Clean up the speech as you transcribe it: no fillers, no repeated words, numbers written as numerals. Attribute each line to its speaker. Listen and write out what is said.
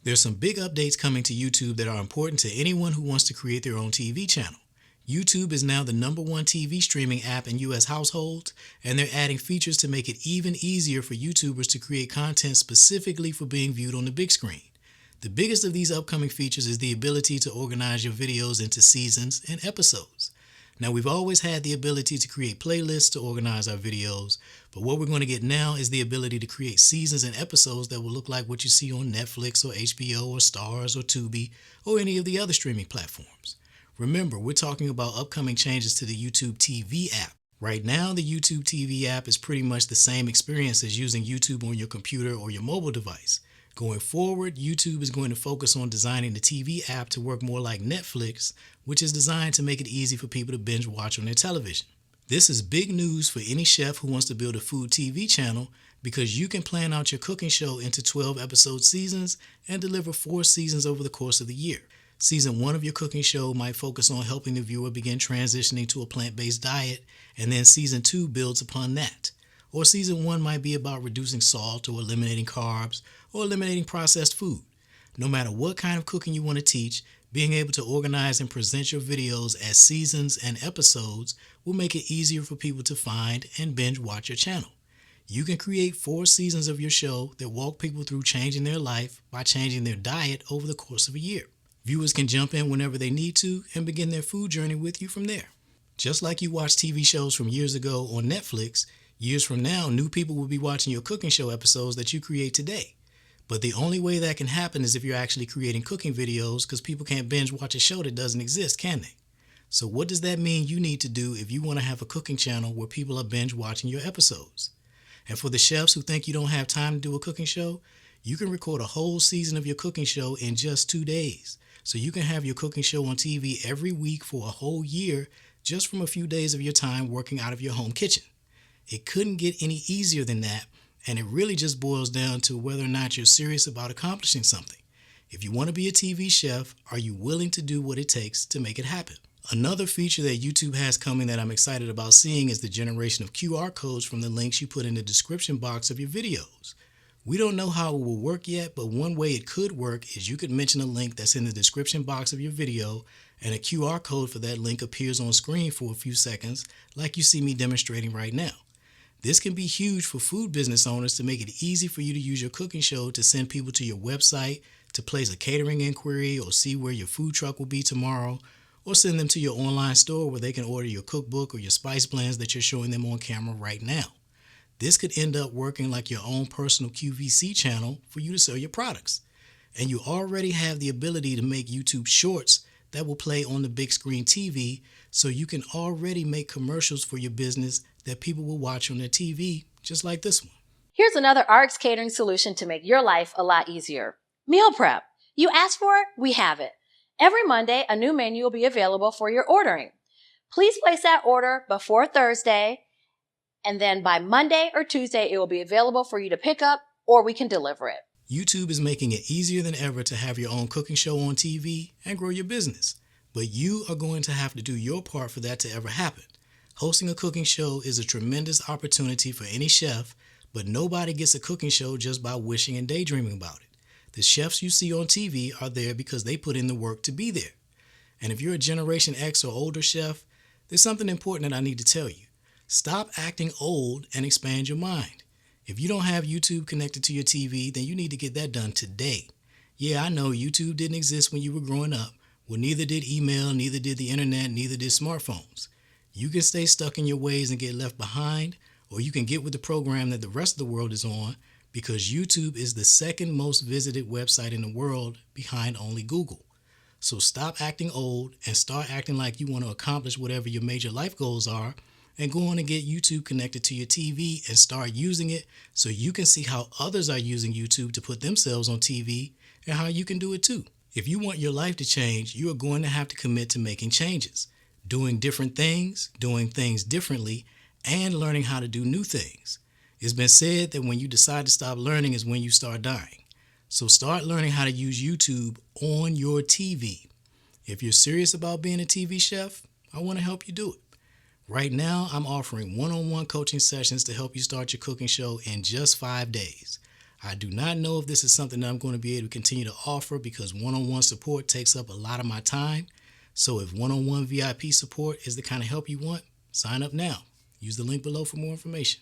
Speaker 1: There's some big updates coming to YouTube that are important to anyone who wants to create their own TV channel. YouTube is now the #1 TV streaming app in US households, and they're adding features to make it even easier for YouTubers to create content specifically for being viewed on the big screen. The biggest of these upcoming features is the ability to organize your videos into seasons and episodes. Now, we've always had the ability to create playlists to organize our videos, but what we're going to get now is the ability to create seasons and episodes that will look like what you see on Netflix or HBO or Starz or Tubi or any of the other streaming platforms. Remember, we're talking about upcoming changes to the YouTube TV app. Right now, the YouTube TV app is pretty much the same experience as using YouTube on your computer or your mobile device. Going forward, YouTube is going to focus on designing the TV app to work more like Netflix, which is designed to make it easy for people to binge watch on their television. This is big news for any chef who wants to build a food TV channel because you can plan out your cooking show into 12-episode seasons and deliver 4 seasons over the course of the year. Season 1 of your cooking show might focus on helping the viewer begin transitioning to a plant-based diet, and then Season 2 builds upon that. Or Season 1 might be about reducing salt or eliminating carbs or eliminating processed food. No matter what kind of cooking you want to teach, being able to organize and present your videos as seasons and episodes will make it easier for people to find and binge watch your channel. You can create 4 seasons of your show that walk people through changing their life by changing their diet over the course of a year. Viewers can jump in whenever they need to and begin their food journey with you from there. Just like you watch TV shows from years ago on Netflix, years from now, new people will be watching your cooking show episodes that you create today. But the only way that can happen is if you're actually creating cooking videos, because people can't binge watch a show that doesn't exist, can they? So what does that mean you need to do if you want to have a cooking channel where people are binge watching your episodes? And for the chefs who think you don't have time to do a cooking show, you can record a whole season of your cooking show in just 2 days. So you can have your cooking show on TV every week for a whole year just from a few days of your time working out of your home kitchen. It couldn't get any easier than that, and it really just boils down to whether or not you're serious about accomplishing something. If you want to be a TV chef, are you willing to do what it takes to make it happen? Another feature that YouTube has coming that I'm excited about seeing is the generation of QR codes from the links you put in the description box of your videos. We don't know how it will work yet, but one way it could work is you could mention a link that's in the description box of your video, and a QR code for that link appears on screen for a few seconds, like you see me demonstrating right now. This can be huge for food business owners to make it easy for you to use your cooking show to send people to your website, to place a catering inquiry or see where your food truck will be tomorrow, or send them to your online store where they can order your cookbook or your spice blends that you're showing them on camera right now. This could end up working like your own personal QVC channel for you to sell your products. And you already have the ability to make YouTube shorts that will play on the big screen TV, so you can already make commercials for your business that people will watch on their TV, just like this one.
Speaker 2: Here's another RX catering solution to make your life a lot easier. Meal prep. You asked for it, we have it. Every Monday, a new menu will be available for your ordering. Please place that order before Thursday, and then by Monday or Tuesday, it will be available for you to pick up, or we can deliver it.
Speaker 1: YouTube is making it easier than ever to have your own cooking show on TV and grow your business. But you are going to have to do your part for that to ever happen. Hosting a cooking show is a tremendous opportunity for any chef, but nobody gets a cooking show just by wishing and daydreaming about it. The chefs you see on TV are there because they put in the work to be there. And if you're a Generation X or older chef, there's something important that I need to tell you. Stop acting old and expand your mind. If you don't have YouTube connected to your TV, then you need to get that done today. Yeah, I know YouTube didn't exist when you were growing up. Well, neither did email, neither did the internet, neither did smartphones. You can stay stuck in your ways and get left behind, or you can get with the program that the rest of the world is on, because YouTube is the second most visited website in the world behind only Google. So stop acting old and start acting like you want to accomplish whatever your major life goals are, and go on and get YouTube connected to your TV and start using it so you can see how others are using YouTube to put themselves on TV and how you can do it too. If you want your life to change, you are going to have to commit to making changes, doing different things, doing things differently, and learning how to do new things. It's been said that when you decide to stop learning is when you start dying. So start learning how to use YouTube on your TV. If you're serious about being a TV chef, I want to help you do it. Right now, I'm offering one-on-one coaching sessions to help you start your cooking show in just 5 days. I do not know if this is something that I'm going to be able to continue to offer because one-on-one support takes up a lot of my time. So if one-on-one VIP support is the kind of help you want, sign up now. Use the link below for more information.